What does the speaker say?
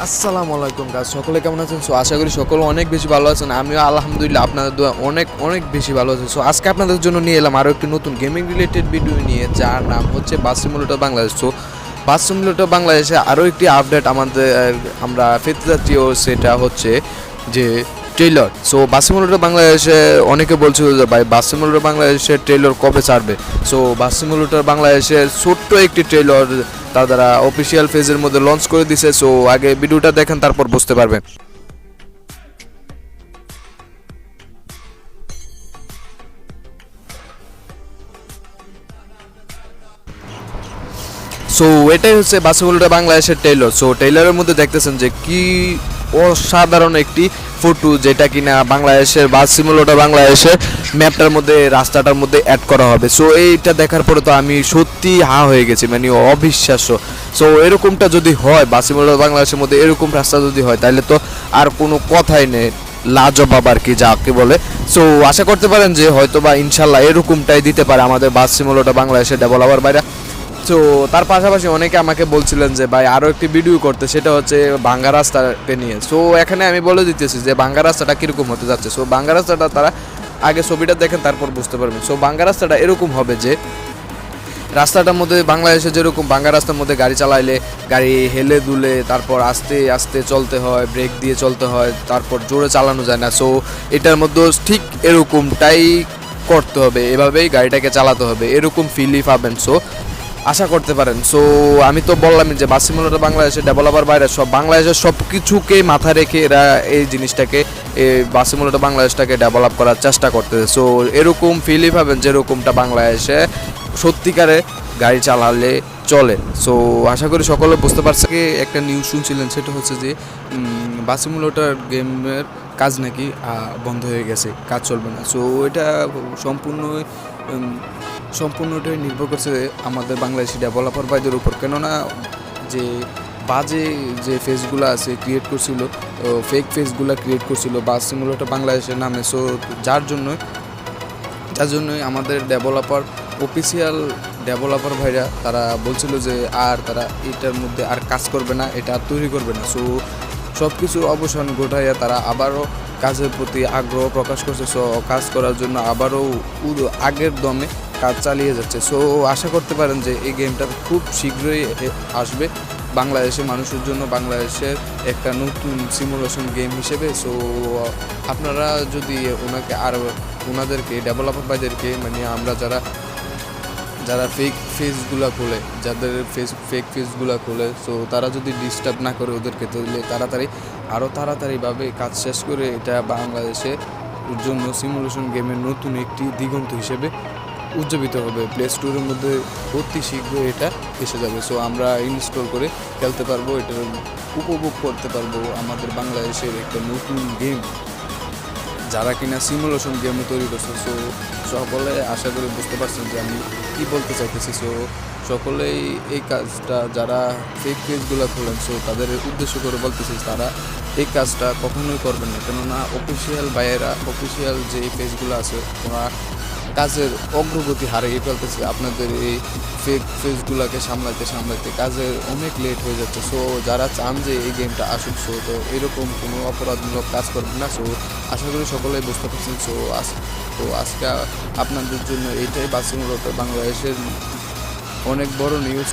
আসসালামু আলাইকুম গাইস, সকলে কেমন আছেন? সো আশা করি সকলে অনেক বেশি ভালো আছেন। আমিও আলহামদুলিল্লাহ আপনাদের দোয়া অনেক অনেক বেশি ভালো আছি। সো আজকে আপনাদের জন্য নিয়ে এলাম আরও একটি নতুন গেমিং রিলেটেড ভিডিও নিয়ে, যার নাম হচ্ছে বাস সিমুলেটর বাংলাদেশ। সো বাস সিমুলেটর বাংলাদেশে আরও একটি আপডেট আমরা পেতে যাচ্ছি, ও সেটা হচ্ছে যে ট্রেইলার। সো বাস সিমুলেটর বাংলাদেশে অনেকে বলছিল যে ভাই বাস সিমুলেটর বাংলাদেশের ট্রেইলার কবে ছাড়বে। সো বাস সিমুলেটর বাংলাদেশের ছোট্ট একটি ট্রেইলার তারা অফিসিয়াল ফেজের মধ্যে লঞ্চ করে দিছে। সো আগে ভিডিওটা দেখেন, তারপর বুঝতে পারবেন। সো এটাই হচ্ছে বাসিমুলটা বাংলাদেশের ট্রেইলার। সো ট্রেইলারের মধ্যে দেখতেছেন যে কি অসাধারণ একটি ফটো, যেটা কিনা বাংলাদেশের বাস সিমুলেটর বাংলাদেশের ম্যাপটার মধ্যে, রাস্তাটার মধ্যে অ্যাড করা হবে। সো এইটা দেখার পরে তো আমি সত্যি হয়ে গেছি, মানে অবিশ্বাস্য। সো এরকমটা যদি হয়, বাস সিমুলেটর বাংলাদেশের মধ্যে এরকম রাস্তা যদি হয়, তাহলে তো আর কোনো কথাই নেই, লাজবাব আর কি যাকে বলে। সো আশা করতে পারেন যে হয়তো বা ইনশাল্লাহ এরকমটাই দিতে পারে আমাদের বাস সিমুলেটর বাংলাদেশের ডেভেলপার বাইরা। তো তার পাশাপাশি অনেকে আমাকে বলছিলেন যে ভাই আরও একটি ভিডিও করতে, সেটা হচ্ছে ভাঙ্গা রাস্তাকে নিয়ে। সো এখানে আমি বলে দিতেছি যে ভাঙ্গা রাস্তাটা কীরকম হতে যাচ্ছে। সো ভাঙ্গা রাস্তাটা তারা আগে ছবিটা দেখেন, তারপর বুঝতে পারবেন। সো ভাঙ্গা রাস্তাটা এরকম হবে যে রাস্তাটার মধ্যে বাংলাদেশে যেরকম ভাঙ্গা রাস্তার মধ্যে গাড়ি চালাইলে গাড়ি হেলে দুলে, তারপর আস্তে আস্তে চলতে হয়, ব্রেক দিয়ে চলতে হয়, তারপর জোরে চালানো যায় না। সো এটার মধ্যে ঠিক এরকমটাই করতে হবে, এভাবেই গাড়িটাকে চালাতে হবে, এরকম ফিলই পাবেন। সো আশা করতে পারেন। সো আমি তো বললামই যে বাস সিমুলেটর বাংলাদেশের ডেভেলপার বাইরে সব বাংলাদেশের সব কিছুকে মাথায় রেখে এরা এই জিনিসটাকে, এই বাস সিমুলেটর বাংলাদেশটাকে ডেভেলপ করার চেষ্টা করতেছে। সো এরকম ফিলই পাবেন যেরকমটা বাংলাদেশে সত্যিকারে গাড়ি চালালে চলে। সো আশা করি সকলে বুঝতে পারছে। একটা নিউজ শুনছিলেন, সেটা হচ্ছে যে বাস সিমুলেটর গেমের কাজ নাকি বন্ধ হয়ে গেছে, কাজ চলবে না। সো এটা সম্পূর্ণটাই নির্ভর করছে আমাদের বাংলাদেশি ডেভেলপার ভাইদের উপর। কেননা যে বাজে যে ফেসগুলো আছে ক্রিয়েট করছিল, ফেক ফেসগুলো ক্রিয়েট করছিল বাস সিমুলেটর বাংলাদেশের নামে। সো যার জন্যই আমাদের অফিসিয়াল ডেভেলপার ভাইরা তারা বলছিল যে আর তারা এটার মধ্যে আর কাজ করবে না, এটা আর তৈরি করবে না। সো সব কিছুর অবসান ঘটাইয়া তারা আবারও কাজের প্রতি আগ্রহ প্রকাশ করছে। সো কাজ করার জন্য আবারও আগের দমে কাজ চালিয়ে যাচ্ছে। সো আশা করতে পারেন যে এই গেমটা খুব শীঘ্রই আসবে বাংলাদেশের মানুষের জন্য, বাংলাদেশের একটা নতুন সিমুলেশন গেম হিসেবে। সো আপনারা যদি ওনাদেরকে ডেভেলপার ভাইদেরকে, মানে আমরা যারা ফেক ফেসগুলো খোলে, সো তারা যদি ডিস্টার্ব না করে ওদেরকে, তাহলে আরও তাড়াতাড়িভাবে কাজ শেষ করে এটা বাংলাদেশের জন্য সিমুলেশন গেমের নতুন একটি দিগন্ত হিসেবে উজ্জীবিত হবে। প্লে স্টোরের মধ্যে অতি শীঘ্রই এটা এসে যাবে। সো আমরা ইনস্টল করে খেলতে পারবো, এটার উপভোগ করতে পারবো আমাদের বাংলাদেশের একটা নতুন গেম, যারা কিনা সিমুলেশন গেমও তৈরি করছে। সো সকলে আশা করি বুঝতে পারছেন যে আমি কী বলতে চাইতেছি। সো সকলেই এই কাজটা, যারা ফেক পেজগুলো খোলেন, সো তাদের উদ্দেশ্য করে বলতেছি তারা এই কাজটা কখনোই করবেন না। কেননা অফিসিয়াল যে পেজগুলো আছে, ওরা কাজের অগ্রগতি হারিয়ে ফেলতেছে। আপনাদের এই ফেক ফেজগুলোকে সামলাইতে কাজের অনেক লেট হয়ে যাচ্ছে। সো যারা চান যে এই গেমটা আসুক, সো তো এরকম কোনো অপরাধমূলক কাজ করবেন না। সো আশা করি সকলেই বুঝতে পারছেন। তো আজকে আপনাদের জন্য এইটাই বাস সিমুলেটর বাংলাদেশের অনেক বড় নিউজ।